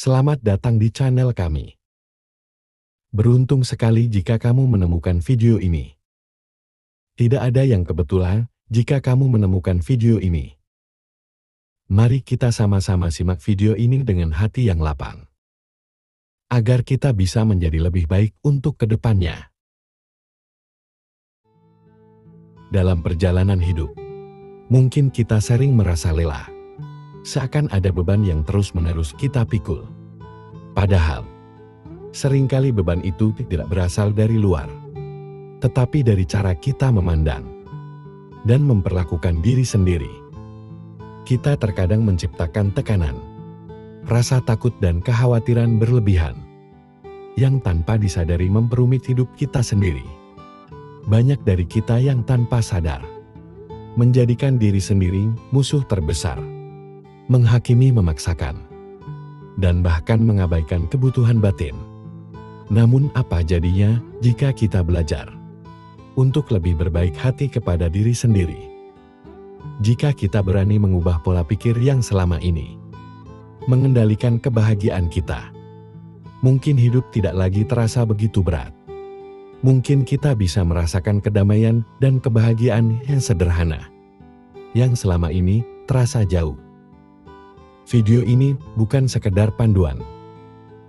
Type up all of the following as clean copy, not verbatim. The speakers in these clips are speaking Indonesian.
Selamat datang di channel kami. Beruntung sekali jika kamu menemukan video ini. Tidak ada yang kebetulan jika kamu menemukan video ini. Mari kita sama-sama simak video ini dengan hati yang lapang, agar kita bisa menjadi lebih baik untuk kedepannya. Dalam perjalanan hidup, mungkin kita sering merasa lelah, seakan ada beban yang terus-menerus kita pikul. Padahal, seringkali beban itu tidak berasal dari luar, tetapi dari cara kita memandang dan memperlakukan diri sendiri. Kita terkadang menciptakan tekanan, rasa takut dan kekhawatiran berlebihan, yang tanpa disadari memperumit hidup kita sendiri. Banyak dari kita yang tanpa sadar menjadikan diri sendiri musuh terbesar, menghakimi memaksakan, dan bahkan mengabaikan kebutuhan batin. Namun apa jadinya jika kita belajar untuk lebih berbaik hati kepada diri sendiri? Jika kita berani mengubah pola pikir yang selama ini mengendalikan kebahagiaan kita, mungkin hidup tidak lagi terasa begitu berat. Mungkin kita bisa merasakan kedamaian dan kebahagiaan yang sederhana, yang selama ini terasa jauh. Video ini bukan sekedar panduan.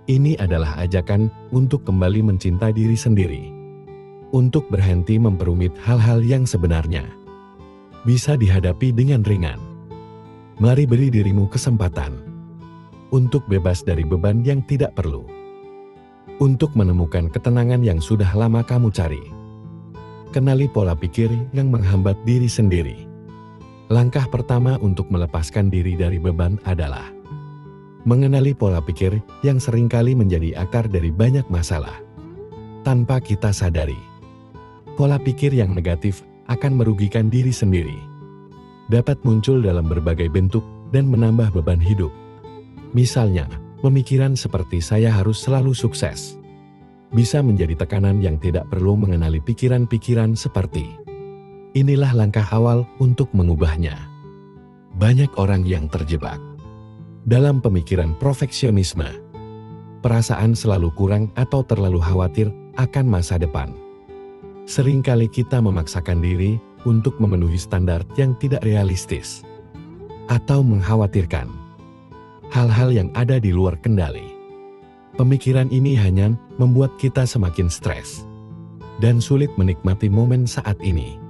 Ini adalah ajakan untuk kembali mencintai diri sendiri. Untuk berhenti memperumit hal-hal yang sebenarnya bisa dihadapi dengan ringan. Mari beri dirimu kesempatan untuk bebas dari beban yang tidak perlu. Untuk menemukan ketenangan yang sudah lama kamu cari. Kenali pola pikir yang menghambat diri sendiri. Langkah pertama untuk melepaskan diri dari beban adalah mengenali pola pikir yang seringkali menjadi akar dari banyak masalah. Tanpa kita sadari, pola pikir yang negatif akan merugikan diri sendiri. Dapat muncul dalam berbagai bentuk dan menambah beban hidup. Misalnya, pemikiran seperti saya harus selalu sukses bisa menjadi tekanan yang tidak perlu. Mengenali pikiran-pikiran seperti inilah langkah awal untuk mengubahnya. Banyak orang yang terjebak dalam pemikiran perfeksionisme, perasaan selalu kurang atau terlalu khawatir akan masa depan. Seringkali kita memaksakan diri untuk memenuhi standar yang tidak realistis, atau mengkhawatirkan hal-hal yang ada di luar kendali. Pemikiran ini hanya membuat kita semakin stres dan sulit menikmati momen saat ini.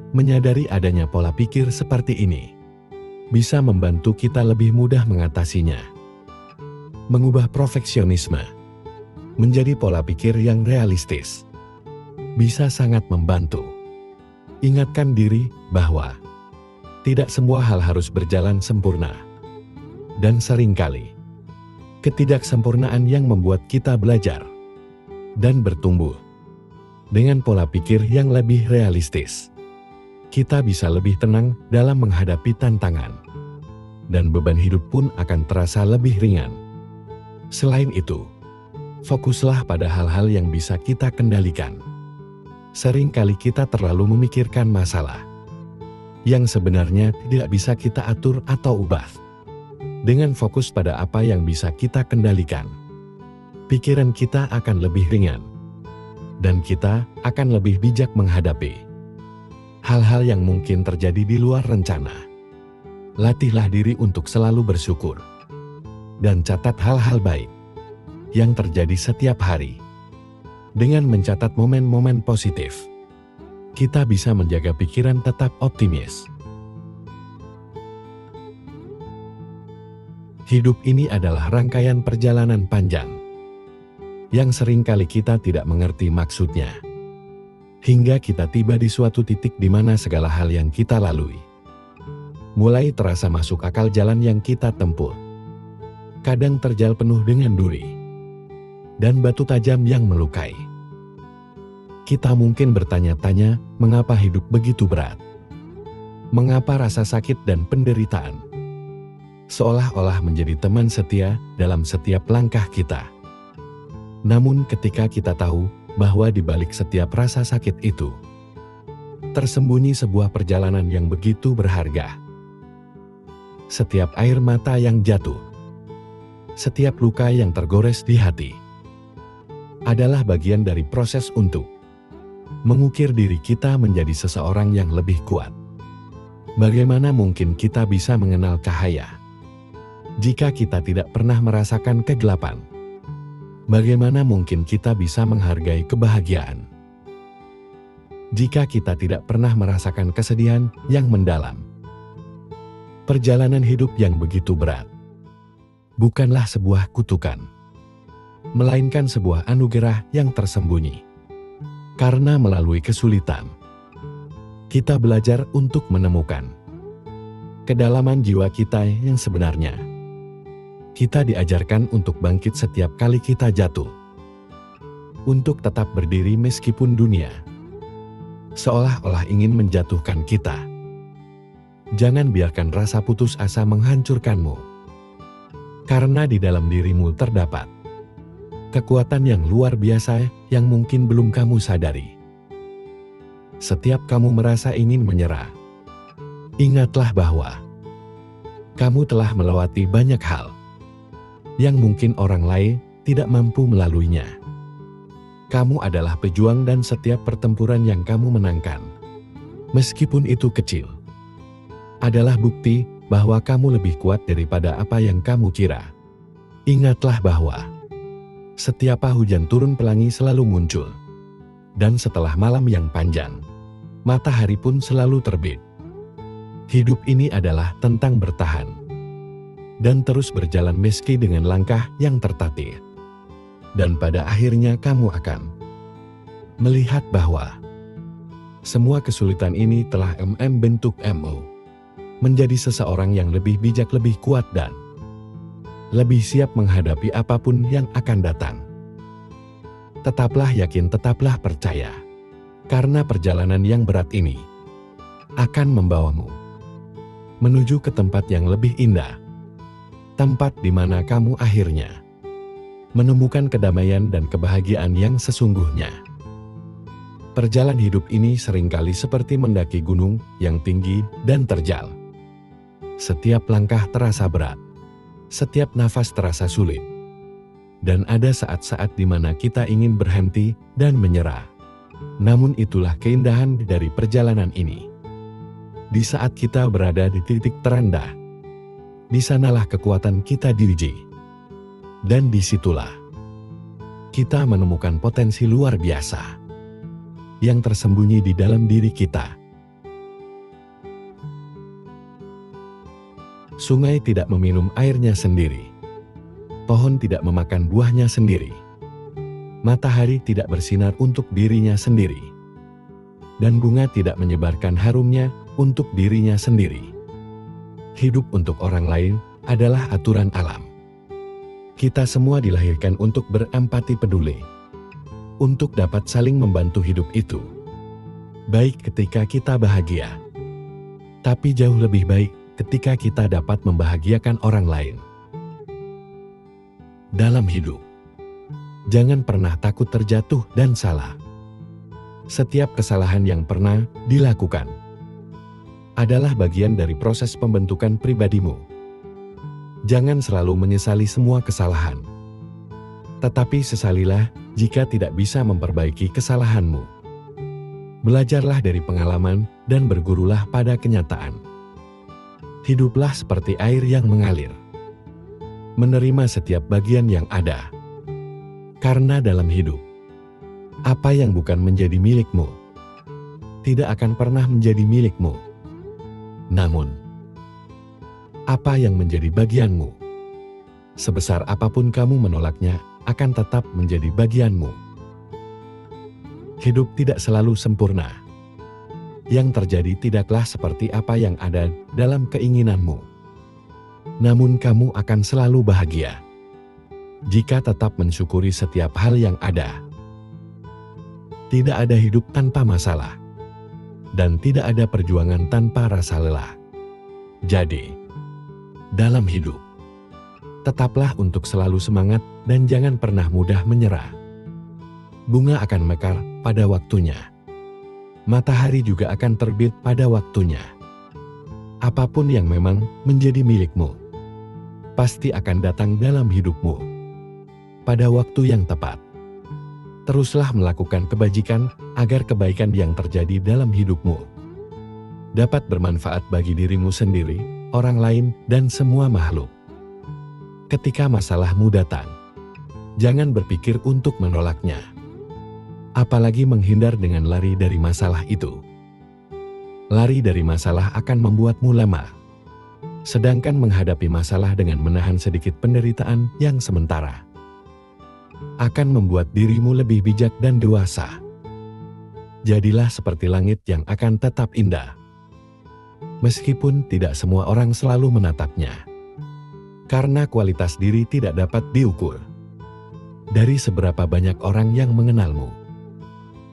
Menyadari adanya pola pikir seperti ini bisa membantu kita lebih mudah mengatasinya. Mengubah perfeksionisme menjadi pola pikir yang realistis bisa sangat membantu. Ingatkan diri bahwa tidak semua hal harus berjalan sempurna, dan seringkali ketidaksempurnaan yang membuat kita belajar dan bertumbuh. Dengan pola pikir yang lebih realistis, kita bisa lebih tenang dalam menghadapi tantangan, dan beban hidup pun akan terasa lebih ringan. Selain itu, fokuslah pada hal-hal yang bisa kita kendalikan. Seringkali kita terlalu memikirkan masalah yang sebenarnya tidak bisa kita atur atau ubah. Dengan fokus pada apa yang bisa kita kendalikan, pikiran kita akan lebih ringan, dan kita akan lebih bijak menghadapi hal-hal yang mungkin terjadi di luar rencana. Latihlah diri untuk selalu bersyukur, dan catat hal-hal baik yang terjadi setiap hari. Dengan mencatat momen-momen positif, kita bisa menjaga pikiran tetap optimis. Hidup ini adalah rangkaian perjalanan panjang yang seringkali kita tidak mengerti maksudnya, hingga kita tiba di suatu titik di mana segala hal yang kita lalui mulai terasa masuk akal. Jalan yang kita tempuh kadang terjal penuh dengan duri dan batu tajam yang melukai. Kita mungkin bertanya-tanya, mengapa hidup begitu berat? Mengapa rasa sakit dan penderitaan seolah-olah menjadi teman setia dalam setiap langkah kita? Namun ketika kita tahu bahwa di balik setiap rasa sakit itu tersembunyi sebuah perjalanan yang begitu berharga. Setiap air mata yang jatuh, Setiap luka yang tergores di hati adalah bagian dari proses untuk mengukir diri kita menjadi seseorang yang lebih kuat. Bagaimana mungkin kita bisa mengenal cahaya jika kita tidak pernah merasakan kegelapan? Bagaimana mungkin kita bisa menghargai kebahagiaan jika kita tidak pernah merasakan kesedihan yang mendalam? Perjalanan hidup yang begitu berat bukanlah sebuah kutukan, melainkan sebuah anugerah yang tersembunyi. Karena melalui kesulitan, kita belajar untuk menemukan kedalaman jiwa kita yang sebenarnya. Kita diajarkan untuk bangkit setiap kali kita jatuh, untuk tetap berdiri meskipun dunia seolah-olah ingin menjatuhkan kita. Jangan biarkan rasa putus asa menghancurkanmu, karena di dalam dirimu terdapat kekuatan yang luar biasa yang mungkin belum kamu sadari. Setiap kamu merasa ingin menyerah, ingatlah bahwa kamu telah melewati banyak hal yang mungkin orang lain tidak mampu melaluinya. Kamu adalah pejuang dan setiap pertempuran yang kamu menangkan, meskipun itu kecil, adalah bukti bahwa kamu lebih kuat daripada apa yang kamu kira. Ingatlah bahwa setiap hujan turun pelangi selalu muncul, dan setelah malam yang panjang, matahari pun selalu terbit. Hidup ini adalah tentang bertahan dan terus berjalan meski dengan langkah yang tertatih. Dan pada akhirnya kamu akan melihat bahwa semua kesulitan ini telah membentuk kamu menjadi seseorang yang lebih bijak, lebih kuat, dan lebih siap menghadapi apapun yang akan datang. Tetaplah yakin, tetaplah percaya, karena perjalanan yang berat ini akan membawamu menuju ke tempat yang lebih indah, tempat di mana kamu akhirnya menemukan kedamaian dan kebahagiaan yang sesungguhnya. Perjalanan hidup ini seringkali seperti mendaki gunung yang tinggi dan terjal. Setiap langkah terasa berat, setiap nafas terasa sulit, dan ada saat-saat di mana kita ingin berhenti dan menyerah. Namun itulah keindahan dari perjalanan ini. Di saat kita berada di titik terendah, di sanalah kekuatan kita diuji. Dan disitulah kita menemukan potensi luar biasa yang tersembunyi di dalam diri kita. Sungai tidak meminum airnya sendiri. Pohon tidak memakan buahnya sendiri. Matahari tidak bersinar untuk dirinya sendiri. Dan bunga tidak menyebarkan harumnya untuk dirinya sendiri. Hidup untuk orang lain adalah aturan alam. Kita semua dilahirkan untuk berempati peduli, untuk dapat saling membantu hidup itu. Baik ketika kita bahagia, tapi jauh lebih baik ketika kita dapat membahagiakan orang lain. Dalam hidup, jangan pernah takut terjatuh dan salah. Setiap kesalahan yang pernah dilakukan adalah bagian dari proses pembentukan pribadimu. Jangan selalu menyesali semua kesalahan, tetapi sesalilah jika tidak bisa memperbaiki kesalahanmu. Belajarlah dari pengalaman dan bergurulah pada kenyataan. Hiduplah seperti air yang mengalir, menerima setiap bagian yang ada. Karena dalam hidup, apa yang bukan menjadi milikmu tidak akan pernah menjadi milikmu. Namun, apa yang menjadi bagianmu, sebesar apapun kamu menolaknya, akan tetap menjadi bagianmu. Hidup tidak selalu sempurna. Yang terjadi tidaklah seperti apa yang ada dalam keinginanmu. Namun kamu akan selalu bahagia jika tetap mensyukuri setiap hal yang ada. Tidak ada hidup tanpa masalah, dan tidak ada perjuangan tanpa rasa lelah. Jadi, dalam hidup, tetaplah untuk selalu semangat dan jangan pernah mudah menyerah. Bunga akan mekar pada waktunya. Matahari juga akan terbit pada waktunya. Apapun yang memang menjadi milikmu, pasti akan datang dalam hidupmu pada waktu yang tepat. Teruslah melakukan kebajikan agar kebaikan yang terjadi dalam hidupmu dapat bermanfaat bagi dirimu sendiri, orang lain, dan semua makhluk. Ketika masalahmu datang, jangan berpikir untuk menolaknya, apalagi menghindar dengan lari dari masalah itu. Lari dari masalah akan membuatmu lemah, sedangkan menghadapi masalah dengan menahan sedikit penderitaan yang sementara akan membuat dirimu lebih bijak dan dewasa. Jadilah seperti langit yang akan tetap indah, meskipun tidak semua orang selalu menatapnya, karena kualitas diri tidak dapat diukur dari seberapa banyak orang yang mengenalmu,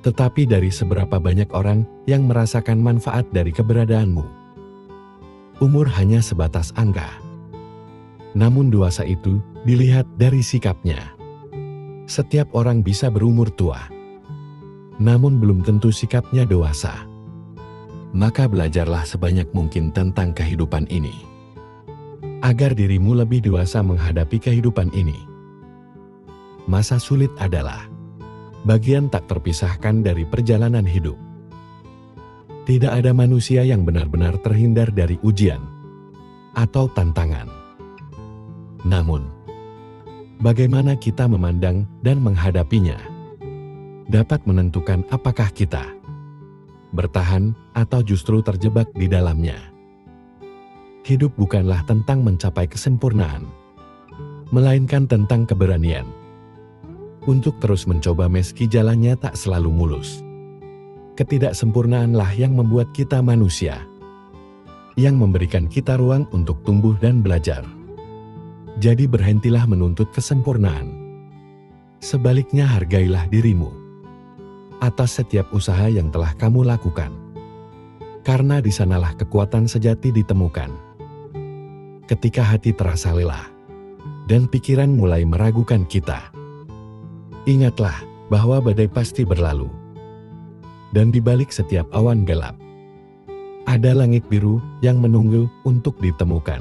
tetapi dari seberapa banyak orang yang merasakan manfaat dari keberadaanmu. Umur hanya sebatas angka, namun dewasa itu dilihat dari sikapnya. Setiap orang bisa berumur tua, namun belum tentu sikapnya dewasa. Maka belajarlah sebanyak mungkin tentang kehidupan ini, agar dirimu lebih dewasa menghadapi kehidupan ini. Masa sulit adalah bagian tak terpisahkan dari perjalanan hidup. Tidak ada manusia yang benar-benar terhindar dari ujian atau tantangan. Namun, bagaimana kita memandang dan menghadapinya dapat menentukan apakah kita bertahan atau justru terjebak di dalamnya. Hidup bukanlah tentang mencapai kesempurnaan, melainkan tentang keberanian untuk terus mencoba meski jalannya tak selalu mulus. Ketidaksempurnaanlah yang membuat kita manusia, yang memberikan kita ruang untuk tumbuh dan belajar. Jadi berhentilah menuntut kesempurnaan. Sebaliknya hargailah dirimu atas setiap usaha yang telah kamu lakukan, karena di sanalah kekuatan sejati ditemukan. Ketika hati terasa lelah dan pikiran mulai meragukan kita, ingatlah bahwa badai pasti berlalu, dan di balik setiap awan gelap, ada langit biru yang menunggu untuk ditemukan.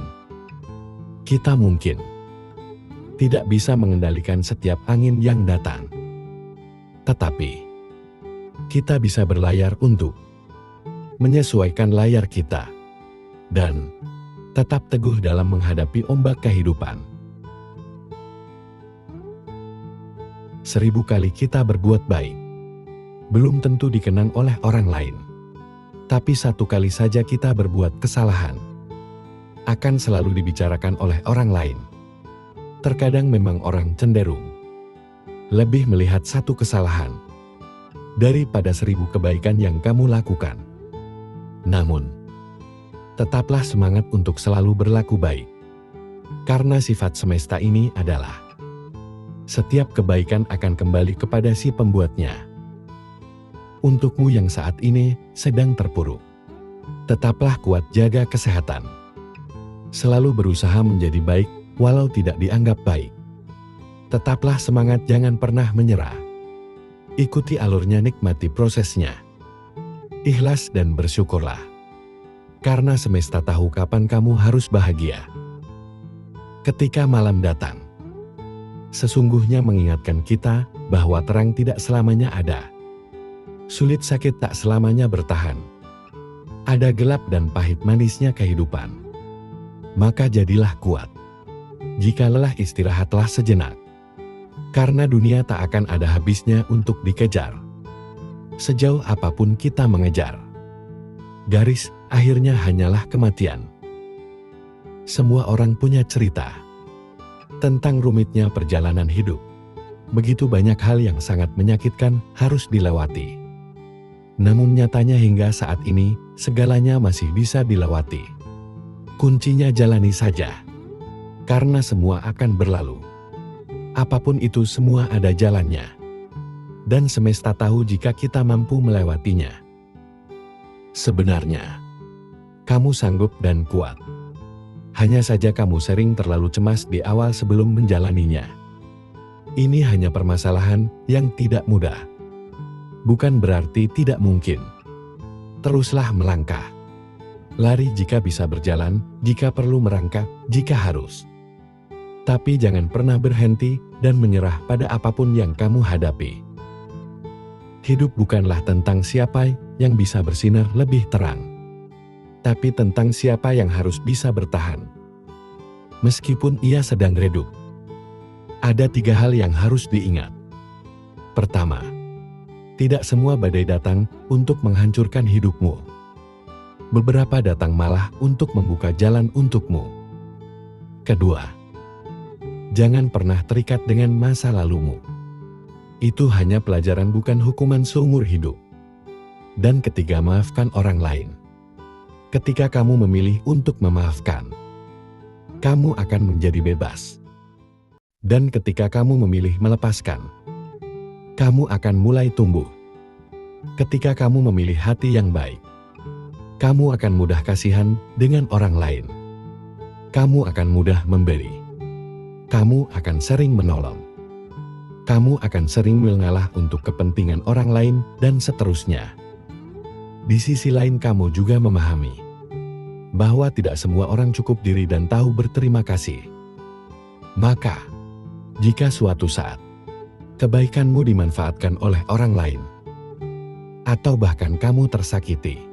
Kita mungkin tidak bisa mengendalikan setiap angin yang datang, tetapi kita bisa berlayar untuk menyesuaikan layar kita, dan tetap teguh dalam menghadapi ombak kehidupan. 1000 kali kita berbuat baik, belum tentu dikenang oleh orang lain. Tapi 1 kali saja kita berbuat kesalahan, akan selalu dibicarakan oleh orang lain. Terkadang memang orang cenderung lebih melihat 1 kesalahan daripada 1000 kebaikan yang kamu lakukan. Namun, tetaplah semangat untuk selalu berlaku baik, karena sifat semesta ini adalah setiap kebaikan akan kembali kepada si pembuatnya. Untukmu yang saat ini sedang terpuruk, tetaplah kuat, jaga kesehatan. Selalu berusaha menjadi baik walau tidak dianggap baik. Tetaplah semangat, jangan pernah menyerah. Ikuti alurnya, nikmati prosesnya. Ikhlas dan bersyukurlah, karena semesta tahu kapan kamu harus bahagia. Ketika malam datang, sesungguhnya mengingatkan kita bahwa terang tidak selamanya ada. Sulit sakit tak selamanya bertahan. Ada gelap dan pahit manisnya kehidupan. Maka jadilah kuat. Jika lelah, istirahatlah sejenak. Karena dunia tak akan ada habisnya untuk dikejar. Sejauh apapun kita mengejar, garis akhirnya hanyalah kematian. Semua orang punya cerita tentang rumitnya perjalanan hidup. Begitu banyak hal yang sangat menyakitkan harus dilewati. Namun nyatanya hingga saat ini, segalanya masih bisa dilewati. Kuncinya jalani saja, karena semua akan berlalu. Apapun itu, semua ada jalannya. Dan semesta tahu jika kita mampu melewatinya. Sebenarnya, kamu sanggup dan kuat. Hanya saja kamu sering terlalu cemas di awal sebelum menjalaninya. Ini hanya permasalahan yang tidak mudah. Bukan berarti tidak mungkin. Teruslah melangkah. Lari jika bisa, berjalan jika perlu, merangkak jika harus. Tapi jangan pernah berhenti dan menyerah pada apapun yang kamu hadapi. Hidup bukanlah tentang siapa yang bisa bersinar lebih terang, tapi tentang siapa yang harus bisa bertahan. Meskipun ia sedang redup. Ada 3 hal yang harus diingat. Pertama, tidak semua badai datang untuk menghancurkan hidupmu. Beberapa datang malah untuk membuka jalan untukmu. Kedua, jangan pernah terikat dengan masa lalumu. Itu hanya pelajaran bukan hukuman seumur hidup. Dan ketiga, maafkan orang lain. Ketika kamu memilih untuk memaafkan, kamu akan menjadi bebas. Dan ketika kamu memilih melepaskan, kamu akan mulai tumbuh. Ketika kamu memilih hati yang baik, kamu akan mudah kasihan dengan orang lain. Kamu akan mudah memberi. Kamu akan sering menolong. Kamu akan sering mengalah untuk kepentingan orang lain dan seterusnya. Di sisi lain kamu juga memahami bahwa tidak semua orang cukup diri dan tahu berterima kasih. Maka, jika suatu saat kebaikanmu dimanfaatkan oleh orang lain, atau bahkan kamu tersakiti,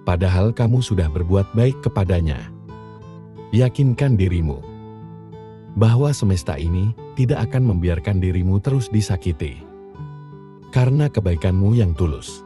padahal kamu sudah berbuat baik kepadanya, yakinkan dirimu bahwa semesta ini tidak akan membiarkan dirimu terus disakiti. Karena kebaikanmu yang tulus